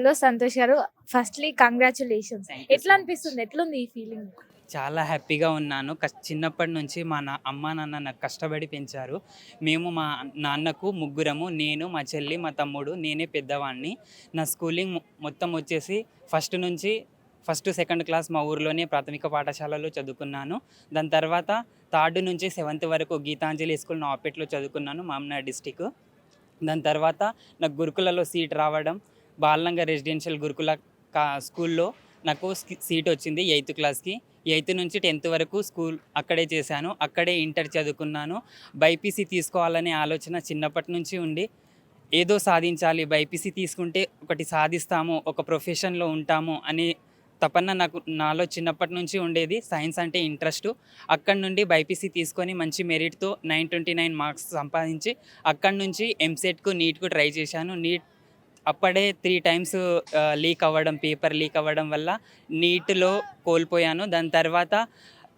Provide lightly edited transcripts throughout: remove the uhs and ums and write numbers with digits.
Hello Santosh గారు. Firstly congratulations. Thank you ఎట్లా so much. అనిపిస్తుంది? ఎట్లుంది ఈ ఫీలింగ్? చాలా హ్యాపీగా ఉన్నాను. చిన్నప్పటి నుంచి మా అమ్మా, నాన్న నాకు కష్టపడి పెంచారు. మేము మా నాన్నకు ముగ్గురము. నేను, మా చెల్లి, మా తమ్ముడు. నేనే పెద్దవాడిని. నా స్కూలింగ్ మొత్తం వచ్చేసి ఫస్ట్, సెకండ్ క్లాస్ మా ఊర్లోనే ప్రాథమిక పాఠశాలలో చదువుకున్నాను. దాని తర్వాత థర్డ్ నుంచి సెవెంత్ వరకు గీతాంజలి స్కూల్ నవాపేటలో చదువుకున్నాను, మామనాడ్ డిస్టిక్. దాని తర్వాత నాకు గురుకులలో సీట్ రావడం, బాలనంగ రెసిడెన్షియల్ గురుకుల స్కూల్లో నాకు సీట్ వచ్చింది 8th క్లాస్కి. 8th నుంచి 10th వరకు స్కూల్ అక్కడే చేశాను. అక్కడే ఇంటర్ చదువుకున్నాను. బైపీసీ తీసుకోవాలనే ఆలోచన చిన్నప్పటి నుంచి ఉండి, ఏదో సాధించాలి, బైపీసీ తీసుకుంటే ఒకటి సాధిస్తాము, ఒక ప్రొఫెషన్లో ఉంటాము అనే తపన నాలో చిన్నప్పటి నుంచి ఉండేది. సైన్స్ అంటే ఇంట్రెస్ట్. అక్కడి నుండి బైపీసీ తీసుకొని మంచి మెరిట్తో 929 మార్క్స్ సంపాదించి అక్కడి నుంచి ఎంసెట్కు, నీట్కు ట్రై చేశాను. నీట్ అప్పుడే 3 టైమ్స్ పేపర్ లీక్ అవ్వడం వల్ల నీట్లో కోల్పోయాను. దాని తర్వాత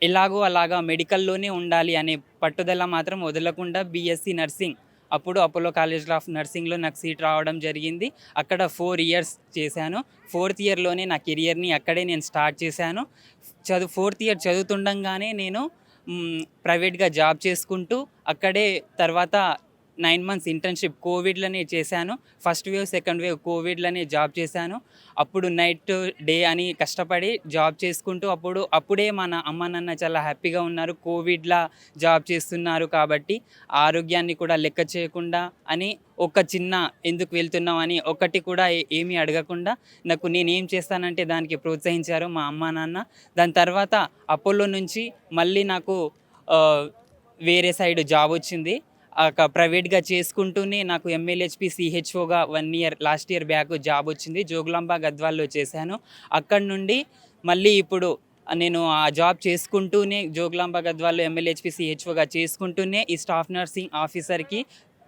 ఎలాగో అలాగా మెడికల్లోనే ఉండాలి అనే పట్టుదల మాత్రం వదలకుండా బీఎస్సీ నర్సింగ్, అప్పుడు అపోలో కాలేజ్ ఆఫ్ నర్సింగ్లో నాకు సీట్ రావడం జరిగింది. అక్కడ 4 ఇయర్స్ చేశాను. 4th ఇయర్లోనే నా కెరియర్ని అక్కడే నేను స్టార్ట్ చేశాను. 4th ఇయర్ చదువుతుండగానే నేను ప్రైవేట్గా జాబ్ చేసుకుంటూ అక్కడే తర్వాత 9 months ఇంటర్న్షిప్ కోవిడ్లోనే చేశాను. ఫస్ట్ వేవ్, సెకండ్ వేవ్ కోవిడ్లోనే జాబ్ చేశాను. అప్పుడు నైట్ డే అని కష్టపడి జాబ్ చేసుకుంటూ అప్పుడే మన అమ్మ నాన్న చాలా హ్యాపీగా ఉన్నారు. కోవిడ్లా జాబ్ చేస్తున్నారు కాబట్టి ఆరోగ్యాన్ని కూడా లెక్క చేయకుండా అని ఒక చిన్న ఎందుకు వెళ్తున్నావు అని ఒకటి కూడా ఏమీ అడగకుండా నేనేం చేస్తానంటే దానికి ప్రోత్సహించారు మా అమ్మ నాన్న. దాని తర్వాత అపోలో నుంచి మళ్ళీ నాకు వేరే సైడ్ జాబ్ వచ్చింది. ప్రైవేట్గా చేసుకుంటూనే నాకు ఎంఎల్హెచ్పి సిహెచ్ఓగా 1 year last year back job వచ్చింది. జోగులాంబ గద్వాల్లో చేశాను. అక్కడి నుండి మళ్ళీ ఇప్పుడు నేను ఆ జాబ్ చేసుకుంటూనే జోగులాంబ గద్వాల్లో ఎంఎల్హెచ్పి సిహెచ్ఓగా చేసుకుంటూనే ఈ స్టాఫ్ నర్సింగ్ ఆఫీసర్కి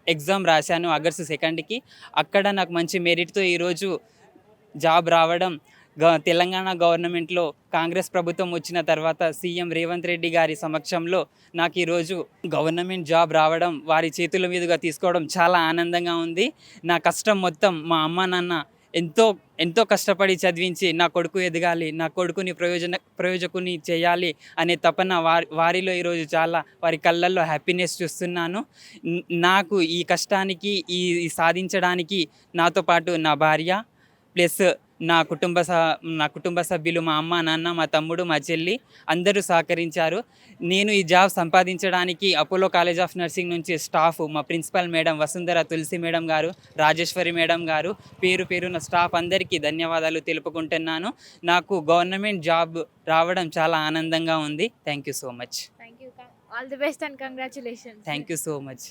ఎగ్జామ్ రాశాను ఆగస్ట్ 2కి. అక్కడ నాకు మంచి మెరిట్తో ఈరోజు జాబ్ రావడం, తెలంగాణ గవర్నమెంట్లో కాంగ్రెస్ ప్రభుత్వం వచ్చిన తర్వాత సీఎం రేవంత్ రెడ్డి గారి సమక్షంలో నాకు ఈరోజు గవర్నమెంట్ జాబ్ రావడం, వారి చేతుల మీదుగా తీసుకోవడం చాలా ఆనందంగా ఉంది. నా కష్టం మొత్తం మా అమ్మ నాన్న ఎంతో కష్టపడి చదివించి నా కొడుకు ఎదగాలి, నా కొడుకుని ప్రయోజకుని చేయాలి అనే తపన వారిలో ఈరోజు చాలా వారి కళ్ళల్లో హ్యాపీనెస్ చూస్తున్నాను. నాకు ఈ కష్టానికి ఈ సాధించడానికి నాతో పాటు నా భార్య ప్లస్ నా కుటుంబ సభ్యులు, మా అమ్మ నాన్న, మా తమ్ముడు, మా చెల్లి అందరూ సహకరించారు. నేను ఈ జాబ్ సంపాదించడానికి అపోలో కాలేజ్ ఆఫ్ నర్సింగ్ నుంచి స్టాఫ్, మా ప్రిన్సిపల్ మేడం వసుంధర తులసి మేడం గారు, రాజేశ్వరి మేడం గారు, పేరున స్టాఫ్ అందరికీ ధన్యవాదాలు తెలుపుకుంటున్నాను. నాకు గవర్నమెంట్ జాబ్ రావడం చాలా ఆనందంగా ఉంది. Thank you so much. Thank you. All the best and congratulations. Thank you so much.